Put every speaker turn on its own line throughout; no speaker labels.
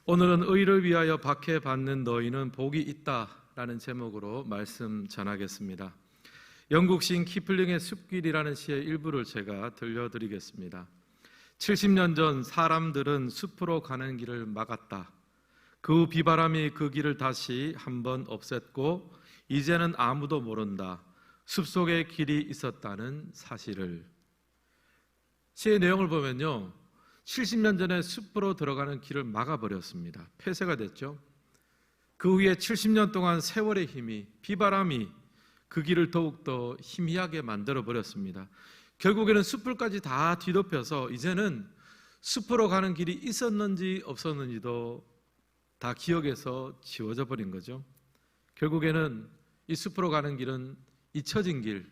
오늘은 의를 위하여 박해받는 너희는 복이 있다라는 제목으로 말씀 전하겠습니다. 영국 시인 키플링의 숲길이라는 시의 일부를 제가 들려드리겠습니다. 70년 전 사람들은 숲으로 가는 길을 막았다. 그 비바람이 그 길을 다시 한번 없앴고 이제는 아무도 모른다. 숲속에 길이 있었다는 사실을. 시의 내용을 보면요, 70년 전에 숲으로 들어가는 길을 막아버렸습니다. 폐쇄가 됐죠. 그 후에 70년 동안 세월의 힘이, 비바람이 그 길을 더욱더 희미하게 만들어버렸습니다. 결국에는 숲을까지 다 뒤덮여서 이제는 숲으로 가는 길이 있었는지 없었는지도 다 기억에서 지워져 버린 거죠. 결국에는 이 숲으로 가는 길은 잊혀진 길,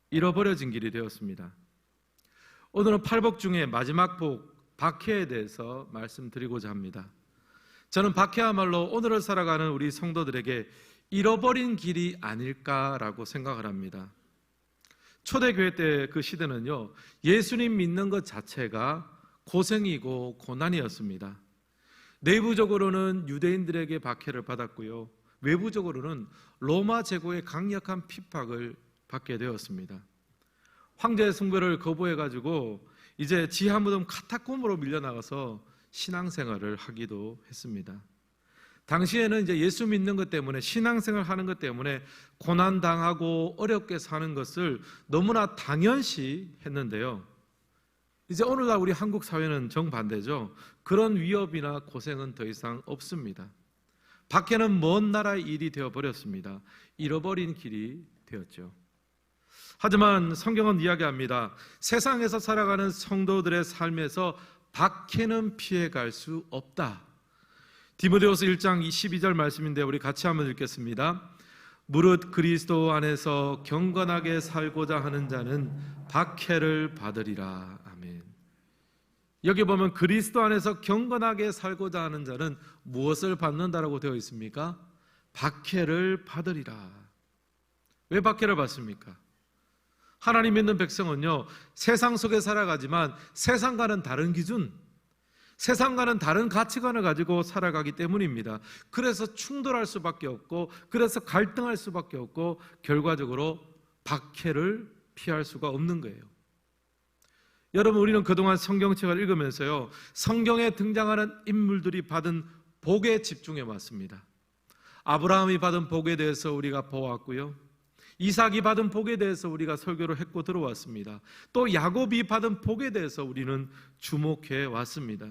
잃어버려진 길이 되었습니다. 오늘은 팔복 중에 마지막 복, 박해에 대해서 말씀드리고자 합니다. 저는 박해야말로 오늘을 살아가는 우리 성도들에게 잃어버린 길이 아닐까라고 생각을 합니다. 초대교회 때 그 시대는요, 예수님 믿는 것 자체가 고생이고 고난이었습니다. 내부적으로는 유대인들에게 박해를 받았고요, 외부적으로는 로마 제국의 강력한 핍박을 받게 되었습니다. 황제의 숭배를 거부해가지고 이제 지하무덤 카타콤으로 밀려나가서 신앙생활을 하기도 했습니다. 당시에는 이제 예수 믿는 것 때문에, 신앙생활 하는 것 때문에 고난당하고 어렵게 사는 것을 너무나 당연시 했는데요, 이제 오늘날 우리 한국 사회는 정반대죠. 그런 위협이나 고생은 더 이상 없습니다. 박해는 먼 나라의 일이 되어버렸습니다. 잃어버린 길이 되었죠. 하지만 성경은 이야기합니다. 세상에서 살아가는 성도들의 삶에서 박해는 피해갈 수 없다. 디모데후서 1장 12절 말씀인데 우리 같이 한번 읽겠습니다. 무릇 그리스도 안에서 경건하게 살고자 하는 자는 박해를 받으리라. 아멘. 여기 보면 그리스도 안에서 경건하게 살고자 하는 자는 무엇을 받는다라고 되어 있습니까? 박해를 받으리라. 왜 박해를 받습니까? 하나님 믿는 백성은요, 세상 속에 살아가지만 세상과는 다른 기준, 세상과는 다른 가치관을 가지고 살아가기 때문입니다. 그래서 충돌할 수밖에 없고, 그래서 갈등할 수밖에 없고, 결과적으로 박해를 피할 수가 없는 거예요. 여러분, 우리는 그동안 성경책을 읽으면서요, 성경에 등장하는 인물들이 받은 복에 집중해 왔습니다. 아브라함이 받은 복에 대해서 우리가 보았고요, 이삭이 받은 복에 대해서 우리가 설교를 했고 들어왔습니다. 또 야곱이 받은 복에 대해서 우리는 주목해 왔습니다.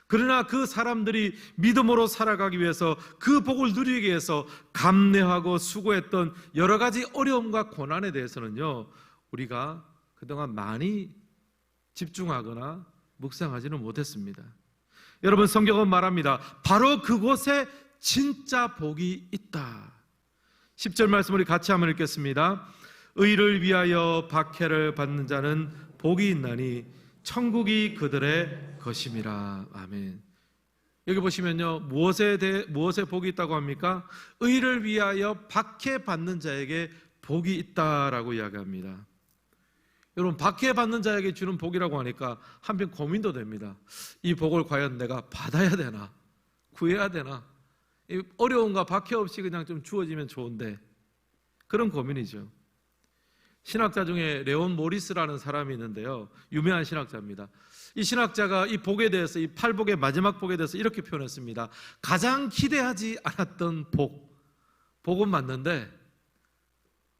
그러나 그 사람들이 믿음으로 살아가기 위해서, 그 복을 누리기 위해서 감내하고 수고했던 여러 가지 어려움과 고난에 대해서는요, 우리가 그동안 많이 집중하거나 묵상하지는 못했습니다. 여러분, 성경은 말합니다. 바로 그곳에 진짜 복이 있다. 10절 말씀 우리 같이 한번 읽겠습니다. 의를 위하여 박해를 받는 자는 복이 있나니 천국이 그들의 것임이라. 아멘. 여기 보시면요, 무엇에 복이 있다고 합니까? 의를 위하여 박해받는 자에게 복이 있다라고 이야기합니다. 여러분, 박해받는 자에게 주는 복이라고 하니까 한편 고민도 됩니다. 이 복을 과연 내가 받아야 되나? 구해야 되나? 어려움과 박해 없이 그냥 좀 주어지면 좋은데, 그런 고민이죠. 신학자 중에 레온 모리스라는 사람이 있는데요, 유명한 신학자입니다. 이 신학자가 이 복에 대해서, 이 팔복의 마지막 복에 대해서 이렇게 표현했습니다. 가장 기대하지 않았던 복은 맞는데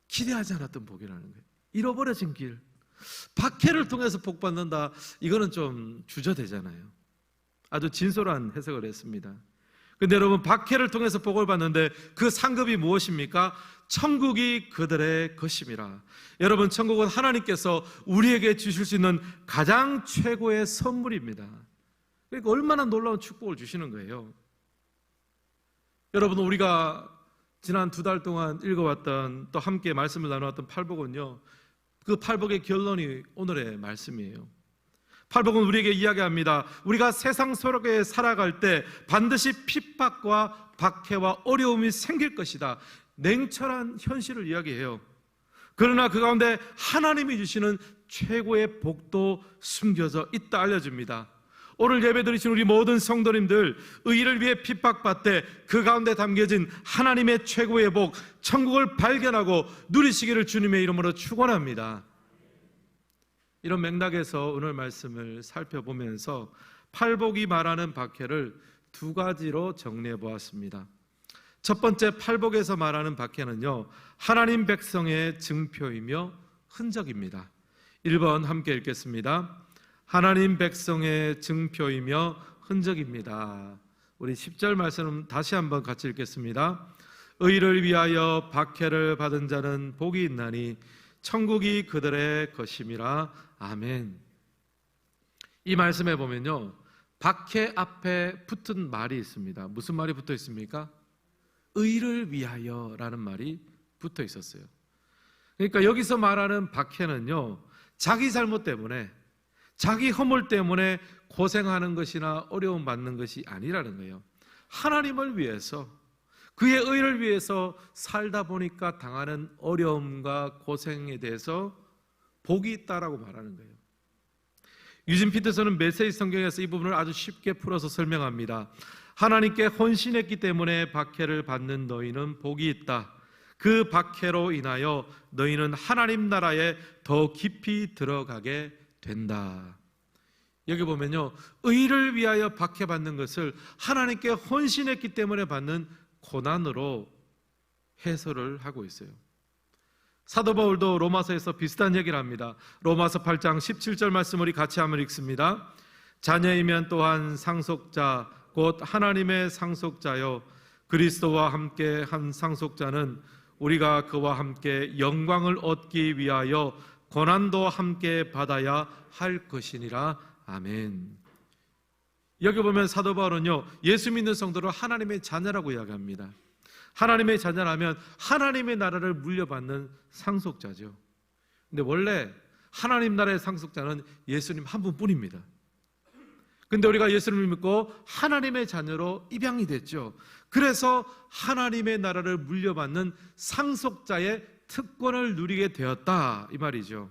기대하지 않았던 복이라는 거예요. 잃어버려진 길, 박해를 통해서 복 받는다, 이거는 좀 주저되잖아요. 아주 진솔한 해석을 했습니다. 근데 여러분, 박해를 통해서 복을 받는데 그 상급이 무엇입니까? 천국이 그들의 것임이라. 여러분, 천국은 하나님께서 우리에게 주실 수 있는 가장 최고의 선물입니다. 그러니까 얼마나 놀라운 축복을 주시는 거예요. 여러분, 우리가 지난 2달 동안 읽어왔던, 또 함께 말씀을 나누었던 팔복은요, 그 팔복의 결론이 오늘의 말씀이에요. 팔복은 우리에게 이야기합니다. 우리가 세상 속에 살아갈 때 반드시 핍박과 박해와 어려움이 생길 것이다. 냉철한 현실을 이야기해요. 그러나 그 가운데 하나님이 주시는 최고의 복도 숨겨져 있다 알려줍니다. 오늘 예배드리신 우리 모든 성도님들 의를 위해 핍박받되 그 가운데 담겨진 하나님의 최고의 복, 천국을 발견하고 누리시기를 주님의 이름으로 축원합니다. 이런 맥락에서 오늘 말씀을 살펴보면서 팔복이 말하는 박해를 두 가지로 정리해 보았습니다. 첫 번째, 팔복에서 말하는 박해는요, 하나님 백성의 증표이며 흔적입니다. 1번 함께 읽겠습니다. 하나님 백성의 증표이며 흔적입니다. 우리 10절 말씀 다시 한번 같이 읽겠습니다. 의를 위하여 박해를 받은 자는 복이 있나니 천국이 그들의 것임이라. 아멘. 이 말씀에 보면요, 박해 앞에 붙은 말이 있습니다. 무슨 말이 붙어 있습니까? 의를 위하여 라는 말이 붙어 있었어요. 그러니까 여기서 말하는 박해는요, 자기 잘못 때문에, 자기 허물 때문에 고생하는 것이나 어려움 받는 것이 아니라는 거예요. 하나님을 위해서, 그의 의를 위해서 살다 보니까 당하는 어려움과 고생에 대해서 복이 있다라고 말하는 거예요. 유진 피터슨은 메시지 성경에서 이 부분을 아주 쉽게 풀어서 설명합니다. 하나님께 헌신했기 때문에 박해를 받는 너희는 복이 있다. 그 박해로 인하여 너희는 하나님 나라에 더 깊이 들어가게 된다. 여기 보면요, 의를 위하여 박해받는 것을 하나님께 헌신했기 때문에 받는 고난으로 해설을 하고 있어요. 사도 바울도 로마서에서 비슷한 얘기를 합니다. 로마서 8장 17절 말씀을 우리 같이 한번 읽습니다. 자녀이면 또한 상속자 곧 하나님의 상속자요 그리스도와 함께 한 상속자는 우리가 그와 함께 영광을 얻기 위하여 고난도 함께 받아야 할 것이니라. 아멘. 여기 보면 사도 바울은요, 예수 믿는 성도를 하나님의 자녀라고 이야기합니다. 하나님의 자녀라면 하나님의 나라를 물려받는 상속자죠. 근데 원래 하나님 나라의 상속자는 예수님 한 분뿐입니다. 근데 우리가 예수님을 믿고 하나님의 자녀로 입양이 됐죠. 그래서 하나님의 나라를 물려받는 상속자의 특권을 누리게 되었다, 이 말이죠.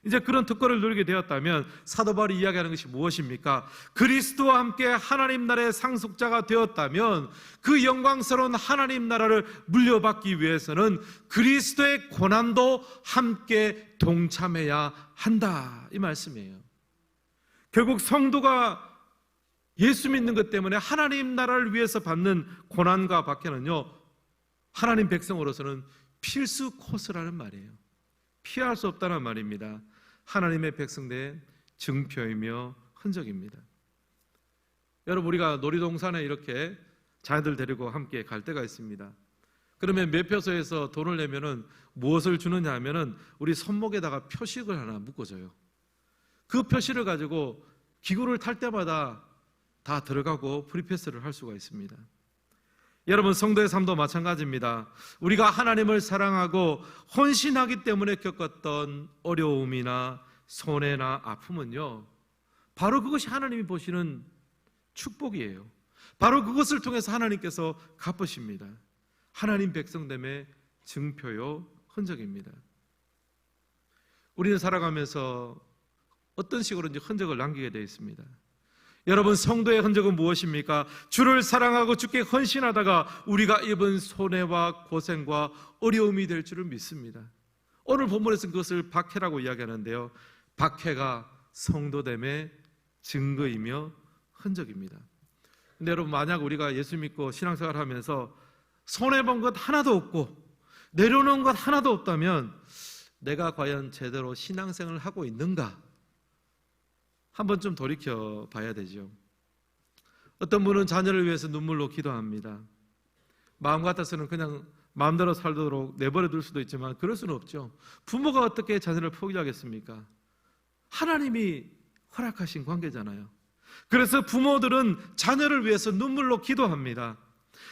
이제 그런 특권을 누리게 되었다면 사도 바울이 이야기하는 것이 무엇입니까? 그리스도와 함께 하나님 나라의 상속자가 되었다면 그 영광스러운 하나님 나라를 물려받기 위해서는 그리스도의 고난도 함께 동참해야 한다, 이 말씀이에요. 결국 성도가 예수 믿는 것 때문에 하나님 나라를 위해서 받는 고난과 박해는요, 하나님 백성으로서는 필수 코스라는 말이에요. 피할 수 없다는 말입니다. 하나님의 백성된 증표이며 흔적입니다. 여러분, 우리가 놀이동산에 이렇게 자녀들 데리고 함께 갈 때가 있습니다. 그러면 매표소에서 돈을 내면은 무엇을 주느냐 하면은 우리 손목에다가 표식을 하나 묶어줘요. 그 표시를 가지고 기구를 탈 때마다 다 들어가고 프리패스를 할 수가 있습니다. 여러분, 성도의 삶도 마찬가지입니다. 우리가 하나님을 사랑하고 헌신하기 때문에 겪었던 어려움이나 손해나 아픔은요, 바로 그것이 하나님이 보시는 축복이에요. 바로 그것을 통해서 하나님께서 갚으십니다. 하나님 백성됨의 증표요, 흔적입니다. 우리는 살아가면서 어떤 식으로든지 흔적을 남기게 되어 있습니다. 여러분, 성도의 흔적은 무엇입니까? 주를 사랑하고 주께 헌신하다가 우리가 입은 손해와 고생과 어려움이 될 줄을 믿습니다. 오늘 본문에서는 그것을 박해라고 이야기하는데요, 박해가 성도됨의 증거이며 흔적입니다. 근데 여러분, 만약 우리가 예수 믿고 신앙생활을 하면서 손해본 것 하나도 없고 내려놓은 것 하나도 없다면 내가 과연 제대로 신앙생활을 하고 있는가? 한번 좀 돌이켜 봐야 되죠. 어떤 분은 자녀를 위해서 눈물로 기도합니다. 마음 같아서는 그냥 마음대로 살도록 내버려 둘 수도 있지만 그럴 수는 없죠. 부모가 어떻게 자녀를 포기하겠습니까? 하나님이 허락하신 관계잖아요. 그래서 부모들은 자녀를 위해서 눈물로 기도합니다.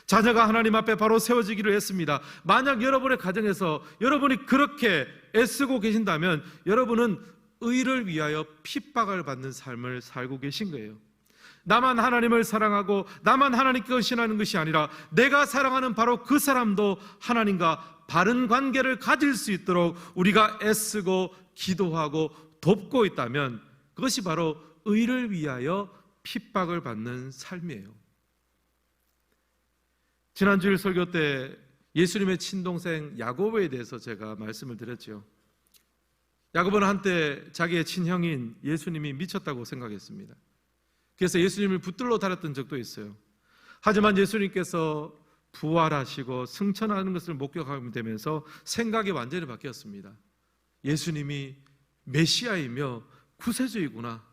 자녀가 하나님 앞에 바로 세워지기를 했습니다. 만약 여러분의 가정에서 여러분이 그렇게 애쓰고 계신다면 여러분은 의를 위하여 핍박을 받는 삶을 살고 계신 거예요. 나만 하나님을 사랑하고 나만 하나님께 헌신하는 것이 아니라 내가 사랑하는 바로 그 사람도 하나님과 바른 관계를 가질 수 있도록 우리가 애쓰고 기도하고 돕고 있다면 그것이 바로 의를 위하여 핍박을 받는 삶이에요. 지난주일 설교 때 예수님의 친동생 야고보에 대해서 제가 말씀을 드렸죠. 야고보는 한때 자기의 친형인 예수님이 미쳤다고 생각했습니다. 그래서 예수님을 붙들러 다녔던 적도 있어요. 하지만 예수님께서 부활하시고 승천하는 것을 목격하게 되면서 생각이 완전히 바뀌었습니다. 예수님이 메시아이며 구세주이구나.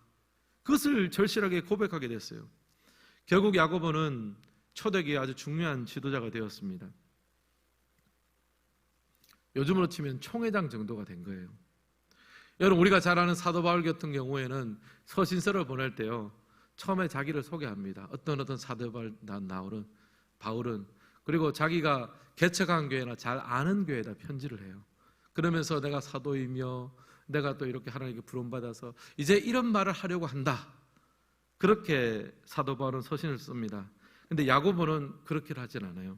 그것을 절실하게 고백하게 됐어요. 결국 야고보는 초대기에 아주 중요한 지도자가 되었습니다. 요즘으로 치면 총회장 정도가 된 거예요. 여러분, 우리가 잘 아는 사도 바울 같은 경우에는 서신서를 보낼 때요, 처음에 자기를 소개합니다. 어떤 사도 바울은 그리고 자기가 개척한 교회나 잘 아는 교회에다 편지를 해요. 그러면서 내가 사도이며 내가 또 이렇게 하나님께 부름받아서 이제 이런 말을 하려고 한다. 그렇게 사도 바울은 서신을 씁니다. 근데 야고보는 그렇게 하진 않아요.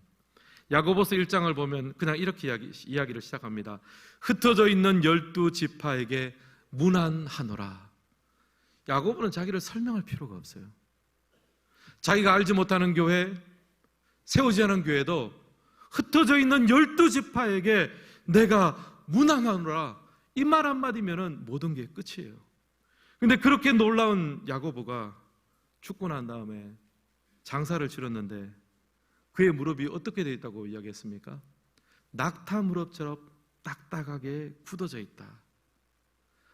야고보서 1장을 보면 그냥 이렇게 이야기를 시작합니다. 흩어져 있는 12지파에게 문안하노라. 야고보는 자기를 설명할 필요가 없어요. 자기가 알지 못하는 교회, 세우지 않은 교회도 흩어져 있는 12지파에게 내가 문안하노라, 이 말 한마디면 모든 게 끝이에요. 근데 그렇게 놀라운 야고보가 죽고 난 다음에 장사를 치렀는데 그의 무릎이 어떻게 되어 있다고 이야기했습니까? 낙타 무릎처럼 딱딱하게 굳어져 있다.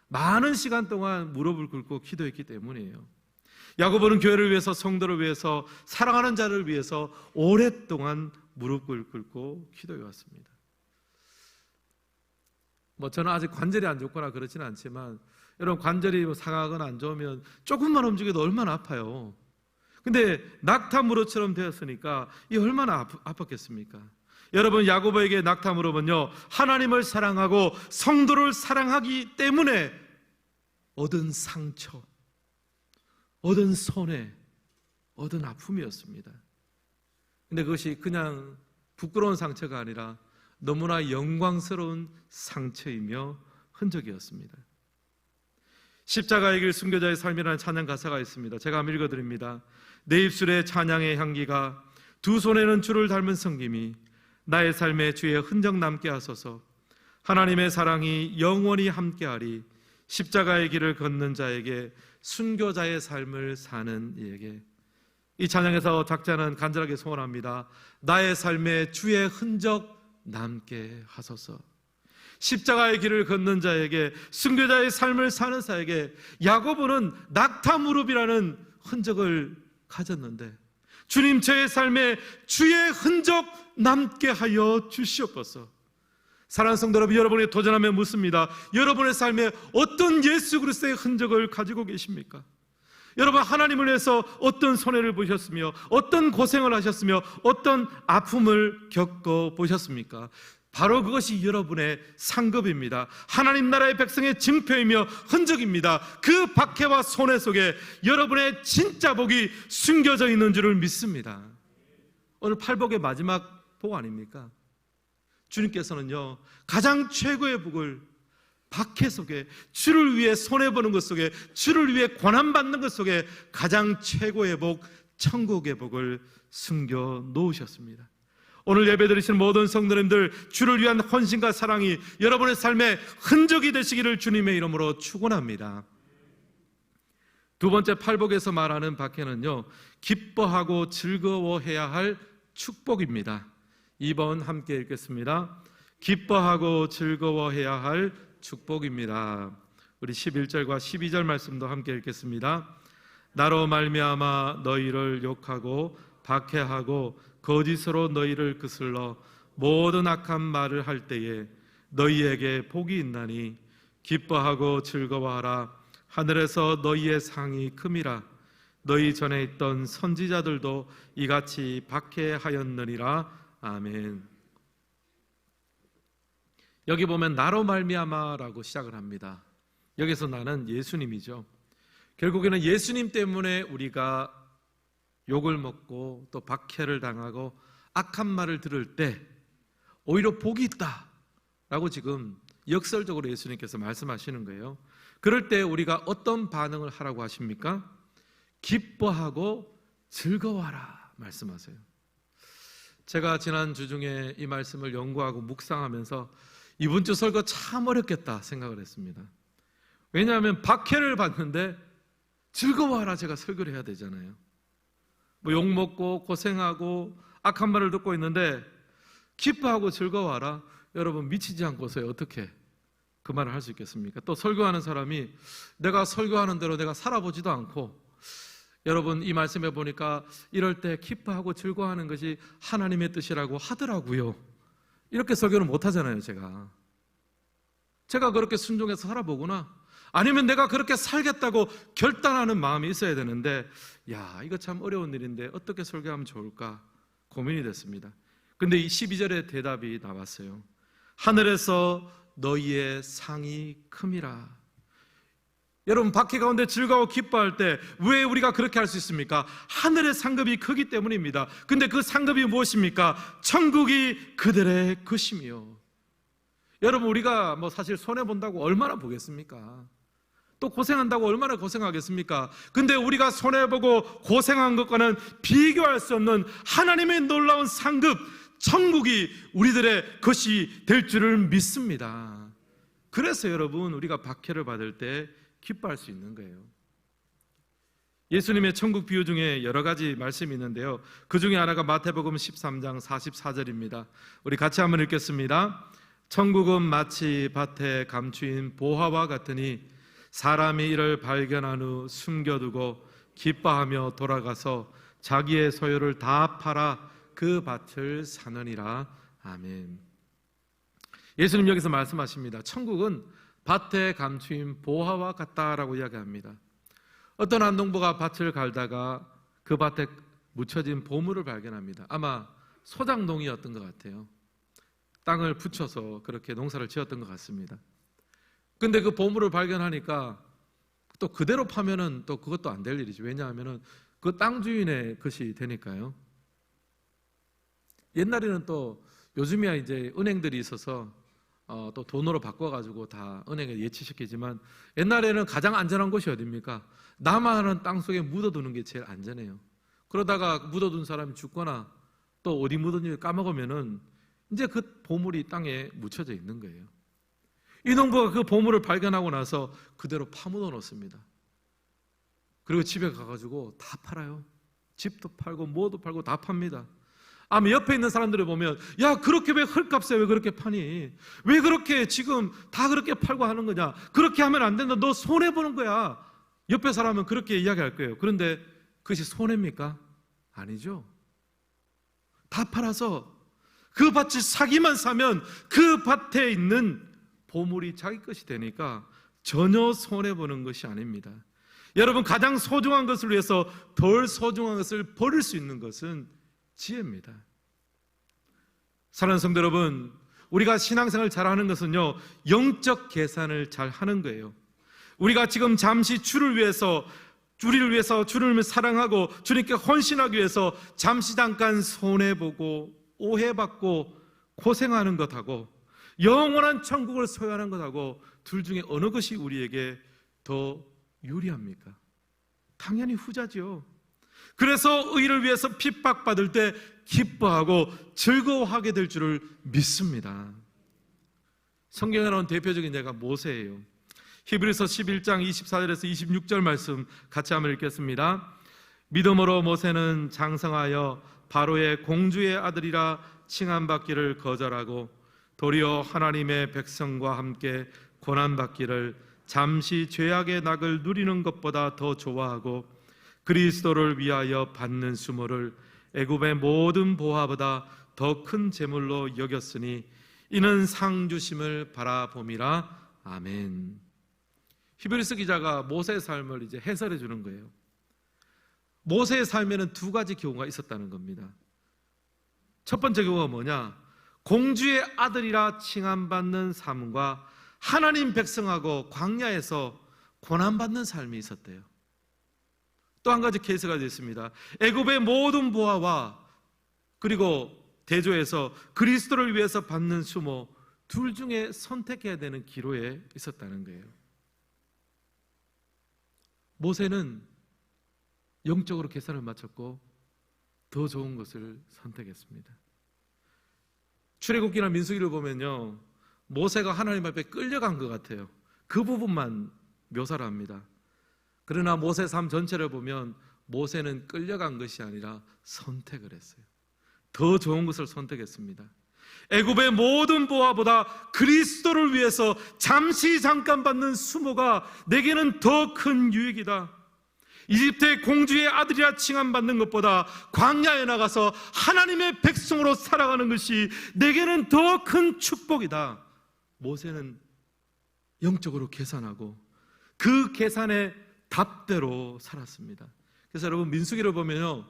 많은 시간 동안 무릎을 꿇고 기도했기 때문이에요. 야고보는 교회를 위해서, 성도를 위해서, 사랑하는 자를 위해서 오랫동안 무릎을 꿇고 기도해 왔습니다. 저는 아직 관절이 안 좋거나 그렇지는 않지만 여러분, 관절이 상하거나 안 좋으면 조금만 움직여도 얼마나 아파요. 근데 낙타 무릎처럼 되었으니까 이 얼마나 아팠겠습니까? 여러분, 야고보에게 낙타 무릎은요, 하나님을 사랑하고 성도를 사랑하기 때문에 얻은 상처, 얻은 손해, 얻은 아픔이었습니다. 근데 그것이 그냥 부끄러운 상처가 아니라 너무나 영광스러운 상처이며 흔적이었습니다. 십자가의 길 순교자의 삶이라는 찬양 가사가 있습니다. 제가 한번 읽어드립니다. 내 입술에 찬양의 향기가, 두 손에는 주를 닮은 성김이 나의 삶에 주의 흔적 남게 하소서. 하나님의 사랑이 영원히 함께하리. 십자가의 길을 걷는 자에게, 순교자의 삶을 사는 이에게. 이 찬양에서 작자는 간절하게 소원합니다. 나의 삶에 주의 흔적 남게 하소서. 십자가의 길을 걷는 자에게, 순교자의 삶을 사는 자에게 야고보는 낙타 무릎이라는 흔적을 가졌는데, 주님, 저의 삶에 주의 흔적 남게 하여 주시옵소서. 사랑하는 성도 여러분, 여러분이 도전하며 묻습니다. 여러분의 삶에 어떤 예수 그리스도의 흔적을 가지고 계십니까? 여러분, 하나님을 위해서 어떤 손해를 보셨으며, 어떤 고생을 하셨으며, 어떤 아픔을 겪어보셨습니까? 바로 그것이 여러분의 상급입니다. 하나님 나라의 백성의 증표이며 흔적입니다. 그 박해와 손해 속에 여러분의 진짜 복이 숨겨져 있는 줄을 믿습니다. 오늘 팔복의 마지막 복 아닙니까? 주님께서는요, 가장 최고의 복을 박해 속에, 주를 위해 손해보는 것 속에, 주를 위해 고난받는 것 속에 가장 최고의 복, 천국의 복을 숨겨 놓으셨습니다. 오늘 예배드리시는 모든 성도님들, 주를 위한 헌신과 사랑이 여러분의 삶에 흔적이 되시기를 주님의 이름으로 축원합니다. 두 번째, 팔복에서 말하는 박해는요, 기뻐하고 즐거워해야 할 축복입니다. 2번 함께 읽겠습니다. 기뻐하고 즐거워해야 할 축복입니다. 우리 11절과 12절 말씀도 함께 읽겠습니다. 나로 말미암아 너희를 욕하고 박해하고 거짓으로 너희를 거슬러 모든 악한 말을 할 때에 너희에게 복이 있나니 기뻐하고 즐거워하라. 하늘에서 너희의 상이 큼이라. 너희 전에 있던 선지자들도 이같이 박해하였느니라. 아멘. 여기 보면 나로 말미암아라고 시작을 합니다. 여기서 나는 예수님이죠. 결국에는 예수님 때문에 우리가 욕을 먹고 또 박해를 당하고 악한 말을 들을 때 오히려 복이 있다라고 지금 역설적으로 예수님께서 말씀하시는 거예요. 그럴 때 우리가 어떤 반응을 하라고 하십니까? 기뻐하고 즐거워하라 말씀하세요. 제가 지난주 중에 이 말씀을 연구하고 묵상하면서 이번 주 설교 참 어렵겠다 생각을 했습니다. 왜냐하면 박해를 받는데 즐거워하라 제가 설교를 해야 되잖아요. 뭐 욕먹고 고생하고 악한 말을 듣고 있는데 기뻐하고 즐거워하라, 여러분 미치지 않고서 어떻게 그 말을 할 수 있겠습니까? 또 설교하는 사람이 내가 설교하는 대로 내가 살아보지도 않고, 여러분 이 말씀에 보니까 이럴 때 기뻐하고 즐거워하는 것이 하나님의 뜻이라고 하더라고요. 이렇게 설교는 못하잖아요. 제가 그렇게 순종해서 살아보구나, 아니면 내가 그렇게 살겠다고 결단하는 마음이 있어야 되는데, 야 이거 참 어려운 일인데 어떻게 설교하면 좋을까 고민이 됐습니다. 근데 이 12절의 대답이 나왔어요. 하늘에서 너희의 상이 큼이라. 여러분 박해 가운데 즐거워 기뻐할 때 왜 우리가 그렇게 할 수 있습니까? 하늘의 상급이 크기 때문입니다. 근데 그 상급이 무엇입니까? 천국이 그들의 것이며. 여러분 우리가 뭐 사실 손해본다고 얼마나 보겠습니까? 또 고생한다고 얼마나 고생하겠습니까? 근데 우리가 손해보고 고생한 것과는 비교할 수 없는 하나님의 놀라운 상급, 천국이 우리들의 것이 될 줄을 믿습니다. 그래서 여러분 우리가 박해를 받을 때 기뻐할 수 있는 거예요. 예수님의 천국 비유 중에 여러 가지 말씀이 있는데요, 그 중에 하나가 마태복음 13장 44절입니다. 우리 같이 한번 읽겠습니다. 천국은 마치 밭에 감추인 보화와 같으니 사람이 이를 발견한 후 숨겨두고 기뻐하며 돌아가서 자기의 소유를 다 팔아 그 밭을 사느니라. 아멘. 예수님 여기서 말씀하십니다. 천국은 밭에 감추인 보화와 같다라고 이야기합니다. 어떤 한 농부가 밭을 갈다가 그 밭에 묻혀진 보물을 발견합니다. 아마 소작농이었던 것 같아요. 땅을 붙여서 그렇게 농사를 지었던 것 같습니다. 근데 그 보물을 발견하니까 또 그대로 파면은 또 그것도 안 될 일이죠. 왜냐하면은 그 땅 주인의 것이 되니까요. 옛날에는 또 요즘이야 이제 은행들이 있어서 또 돈으로 바꿔가지고 다 은행에 예치시키지만, 옛날에는 가장 안전한 곳이 어디입니까? 남아하는 땅 속에 묻어두는 게 제일 안전해요. 그러다가 묻어둔 사람이 죽거나 또 어디 묻었는지 까먹으면은 이제 그 보물이 땅에 묻혀져 있는 거예요. 이 농부가 그 보물을 발견하고 나서 그대로 파묻어 놓습니다. 그리고 집에 가가지고 다 팔아요. 집도 팔고 뭐도 팔고 다 팝니다. 아마 옆에 있는 사람들을 보면, 야 그렇게 왜 헐값에 왜 그렇게 파니? 왜 그렇게 지금 다 그렇게 팔고 하는 거냐? 그렇게 하면 안 된다. 너 손해보는 거야. 옆에 사람은 그렇게 이야기할 거예요. 그런데 그것이 손해입니까? 아니죠. 다 팔아서 그 밭을 사기만 사면 그 밭에 있는 보물이 자기 것이 되니까 전혀 손해보는 것이 아닙니다. 여러분 가장 소중한 것을 위해서 덜 소중한 것을 버릴 수 있는 것은 지혜입니다. 사랑하는 성도 여러분, 우리가 신앙생활을 잘하는 것은요, 영적 계산을 잘 하는 거예요. 우리가 지금 잠시 주를 위해서 주를 사랑하고 주님께 헌신하기 위해서 잠시 잠깐 손해보고 오해받고 고생하는 것하고 영원한 천국을 소유하는 것하고 둘 중에 어느 것이 우리에게 더 유리합니까? 당연히 후자지요. 그래서 의를 위해서 핍박받을 때 기뻐하고 즐거워하게 될 줄을 믿습니다. 성경에 나온 대표적인 예가 모세예요. 히브리서 11장 24절에서 26절 말씀 같이 한번 읽겠습니다. 믿음으로 모세는 장성하여 바로의 공주의 아들이라 칭함받기를 거절하고 도리어 하나님의 백성과 함께 고난받기를 잠시 죄악의 낙을 누리는 것보다 더 좋아하고 그리스도를 위하여 받는 수모를 애굽의 모든 보화보다 더 큰 재물로 여겼으니 이는 상 주심을 바라봄이라. 아멘. 히브리서 기자가 모세의 삶을 이제 해설해 주는 거예요. 모세의 삶에는 두 가지 경우가 있었다는 겁니다. 첫 번째 경우가 뭐냐? 공주의 아들이라 칭함받는 삶과 하나님 백성하고 광야에서 고난받는 삶이 있었대요. 또 한 가지 케이스가 있습니다. 애굽의 모든 보화와 그리고 대조해서 그리스도를 위해서 받는 수모, 둘 중에 선택해야 되는 기로에 있었다는 거예요. 모세는 영적으로 계산을 마쳤고 더 좋은 것을 선택했습니다. 출애굽기나 민수기를 보면요, 모세가 하나님 앞에 끌려간 것 같아요. 그 부분만 묘사를 합니다. 그러나 모세 삶 전체를 보면 모세는 끌려간 것이 아니라 선택을 했어요. 더 좋은 것을 선택했습니다. 애굽의 모든 보화보다 그리스도를 위해서 잠깐 받는 수모가 내게는 더 큰 유익이다. 이집트의 공주의 아들이라 칭함받는 것보다 광야에 나가서 하나님의 백성으로 살아가는 것이 내게는 더 큰 축복이다. 모세는 영적으로 계산하고 그 계산의 답대로 살았습니다. 그래서 여러분, 민수기를 보면요,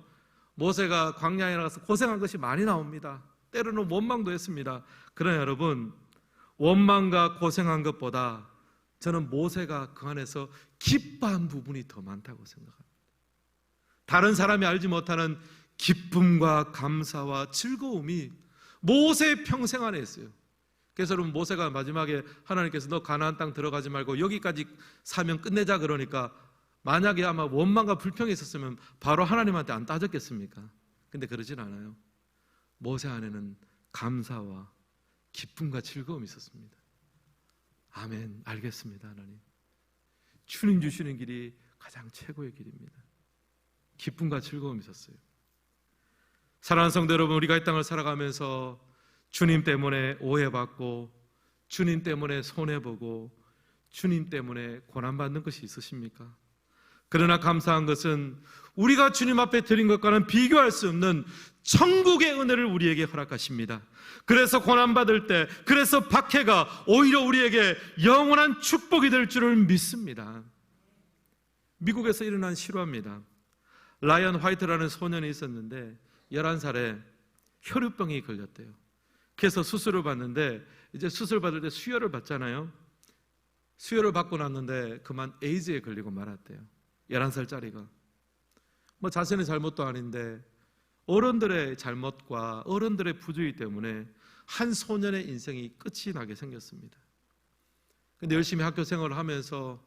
모세가 광야에 나가서 고생한 것이 많이 나옵니다. 때로는 원망도 했습니다. 그러나 여러분, 원망과 고생한 것보다 저는 모세가 그 안에서 기뻐한 부분이 더 많다고 생각합니다. 다른 사람이 알지 못하는 기쁨과 감사와 즐거움이 모세의 평생 안에 있어요. 그래서 여러분, 모세가 마지막에 하나님께서 너 가나안 땅 들어가지 말고 여기까지 사명 끝내자 그러니까 만약에 아마 원망과 불평이 있었으면 바로 하나님한테 안 따졌겠습니까? 근데 그러진 않아요. 모세 안에는 감사와 기쁨과 즐거움이 있었습니다. 아멘, 알겠습니다. 하나님, 주님 주시는 길이 가장 최고의 길입니다. 기쁨과 즐거움이 있었어요. 사랑하는 성도 여러분, 우리가 이 땅을 살아가면서 주님 때문에 오해받고 주님 때문에 손해보고 주님 때문에 고난받는 것이 있으십니까? 그러나 감사한 것은 우리가 주님 앞에 드린 것과는 비교할 수 없는 천국의 은혜를 우리에게 허락하십니다. 그래서 고난받을 때, 그래서 박해가 오히려 우리에게 영원한 축복이 될 줄을 믿습니다. 미국에서 일어난 실화입니다. 라이언 화이트라는 소년이 있었는데 11살에 혈우병이 걸렸대요. 그래서 수술을 받는데 이제 수술 받을 때 수혈을 받잖아요. 수혈을 받고 났는데 그만 에이즈에 걸리고 말았대요. 11살짜리가. 뭐 자신의 잘못도 아닌데 어른들의 잘못과 어른들의 부주의 때문에 한 소년의 인생이 끝이 나게 생겼습니다. 근데 열심히 학교 생활을 하면서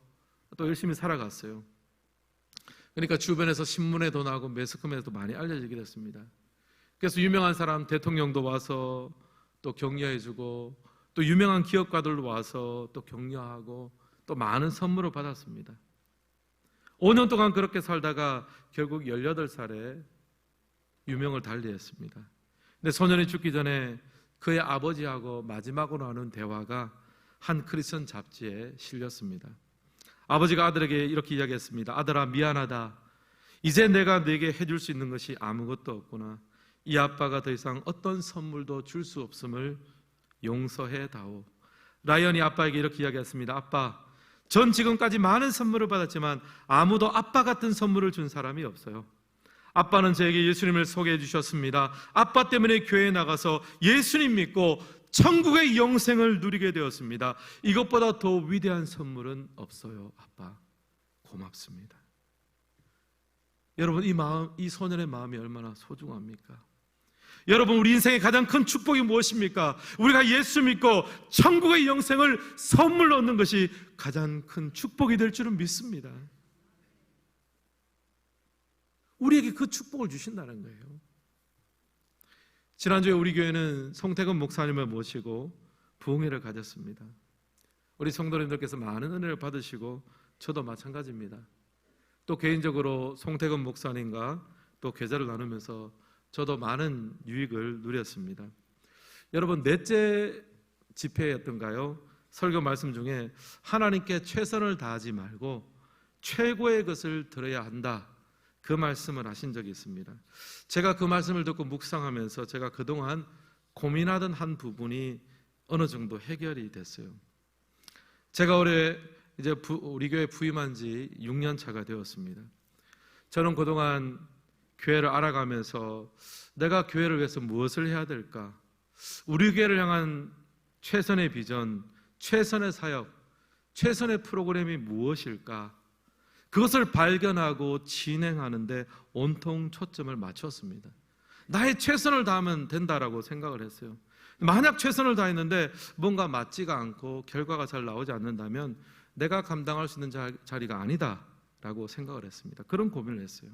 또 열심히 살아갔어요. 그러니까 주변에서 신문에도 나오고 매스컴에도 많이 알려지게 됐습니다. 그래서 유명한 사람, 대통령도 와서 또 격려해주고 또 유명한 기업가들도 와서 또 격려하고 또 많은 선물을 받았습니다. 5년 동안 그렇게 살다가 결국 18살에 유명을 달리했습니다. 근데 소년이 죽기 전에 그의 아버지하고 마지막으로 하는 대화가 한 크리스천 잡지에 실렸습니다. 아버지가 아들에게 이렇게 이야기했습니다. 아들아, 미안하다. 이제 내가 네게 해줄 수 있는 것이 아무것도 없구나. 이 아빠가 더 이상 어떤 선물도 줄 수 없음을 용서해 다오. 라이언이 아빠에게 이렇게 이야기했습니다. 아빠, 전 지금까지 많은 선물을 받았지만 아무도 아빠 같은 선물을 준 사람이 없어요. 아빠는 저에게 예수님을 소개해 주셨습니다. 아빠 때문에 교회에 나가서 예수님 믿고 천국의 영생을 누리게 되었습니다. 이것보다 더 위대한 선물은 없어요. 아빠, 고맙습니다. 여러분, 이 소년의 마음이 얼마나 소중합니까? 여러분, 우리 인생의 가장 큰 축복이 무엇입니까? 우리가 예수 믿고 천국의 영생을 선물로 얻는 것이 가장 큰 축복이 될 줄은 믿습니다. 우리에게 그 축복을 주신다는 거예요. 지난주에 우리 교회는 송태근 목사님을 모시고 부흥회를 가졌습니다. 우리 성도님들께서 많은 은혜를 받으시고 저도 마찬가지입니다. 또 개인적으로 송태근 목사님과 또 계좌를 나누면서 저도 많은 유익을 누렸습니다. 여러분, 넷째 집회였던가요? 설교 말씀 중에 하나님께 최선을 다하지 말고 최고의 것을 들어야 한다, 그 말씀을 하신 적이 있습니다. 제가 그 말씀을 듣고 묵상하면서 제가 그동안 고민하던 한 부분이 어느 정도 해결이 됐어요. 제가 올해 이제 우리 교회 부임한 지 6년 차가 되었습니다. 저는 그동안 교회를 알아가면서 내가 교회를 위해서 무엇을 해야 될까? 우리 교회를 향한 최선의 비전, 최선의 사역, 최선의 프로그램이 무엇일까? 그것을 발견하고 진행하는 데 온통 초점을 맞췄습니다. 나의 최선을 다하면 된다라고 생각을 했어요. 만약 최선을 다했는데 뭔가 맞지가 않고 결과가 잘 나오지 않는다면 내가 감당할 수 있는 자리가 아니다라고 생각을 했습니다. 그런 고민을 했어요.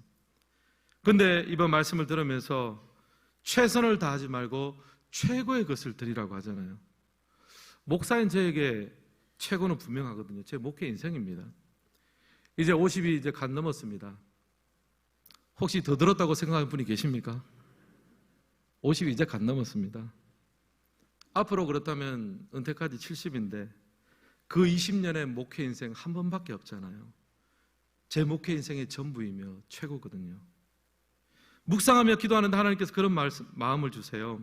그런데 이번 말씀을 들으면서 최선을 다하지 말고 최고의 것을 드리라고 하잖아요. 목사인 저에게 최고는 분명하거든요. 제 목회 인생입니다. 이제 50이 이제 간 넘었습니다. 혹시 더 들었다고 생각하는 분이 계십니까? 50이 이제 간 넘었습니다. 앞으로 그렇다면 은퇴까지 70인데 그 20년의 목회 인생 한 번밖에 없잖아요. 제 목회 인생의 전부이며 최고거든요. 묵상하며 기도하는데 하나님께서 그런 마음을 주세요.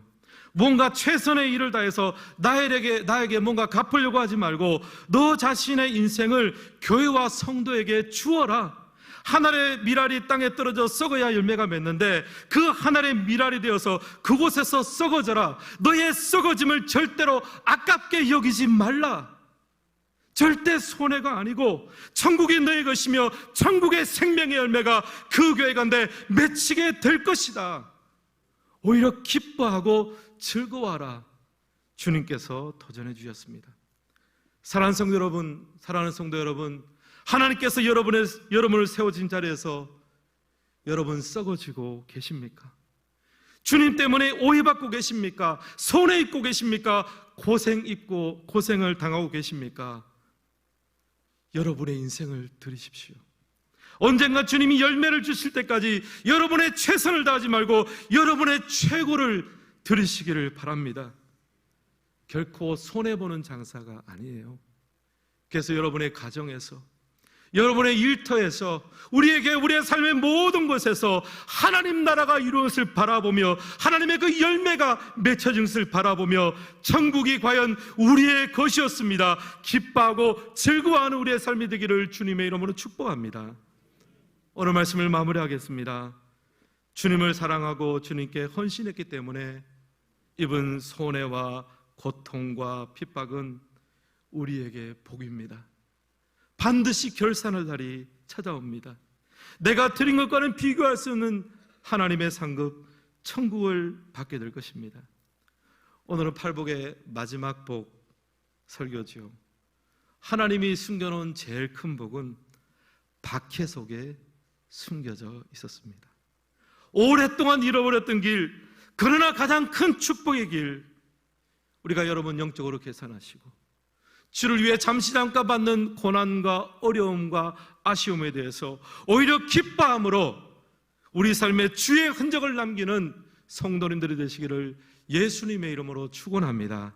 뭔가 최선의 일을 다해서 나에게 뭔가 갚으려고 하지 말고 너 자신의 인생을 교회와 성도에게 주어라. 한 알의 밀알이 땅에 떨어져 썩어야 열매가 맺는데 그 한 알의 밀알이 되어서 그곳에서 썩어져라. 너의 썩어짐을 절대로 아깝게 여기지 말라. 절대 손해가 아니고 천국이 너의 것이며 천국의 생명의 열매가 그 교회 가운데 맺히게 될 것이다. 오히려 기뻐하고 즐거워하라. 주님께서 도전해 주셨습니다. 사랑하는 성도 여러분, 하나님께서 여러분을 세워진 자리에서 여러분 썩어지고 계십니까? 주님 때문에 오해받고 계십니까? 손해 입고 계십니까? 고생을 당하고 계십니까? 여러분의 인생을 드리십시오. 언젠가 주님이 열매를 주실 때까지 여러분의 최선을 다하지 말고 여러분의 최고를 드리시기를 바랍니다. 결코 손해보는 장사가 아니에요. 그래서 여러분의 가정에서, 여러분의 일터에서, 우리의 삶의 모든 곳에서 하나님 나라가 이루어질 바라보며 하나님의 그 열매가 맺혀진 것을 바라보며 천국이 과연 우리의 것이었습니다. 기뻐하고 즐거워하는 우리의 삶이 되기를 주님의 이름으로 축복합니다. 오늘 말씀을 마무리하겠습니다. 주님을 사랑하고 주님께 헌신했기 때문에 입은 손해와 고통과 핍박은 우리에게 복입니다. 반드시 결산할 날이 찾아옵니다. 내가 드린 것과는 비교할 수 없는 하나님의 상급 천국을 받게 될 것입니다. 오늘은 팔복의 마지막 복 설교죠. 하나님이 숨겨놓은 제일 큰 복은 박해 속에 숨겨져 있었습니다. 오랫동안 잃어버렸던 길, 그러나 가장 큰 축복의 길, 우리가 여러분 영적으로 계산하시고 주를 위해 잠시 잠깐 받는 고난과 어려움과 아쉬움에 대해서 오히려 기뻐함으로 우리 삶에 주의 흔적을 남기는 성도님들이 되시기를 예수님의 이름으로 축원합니다.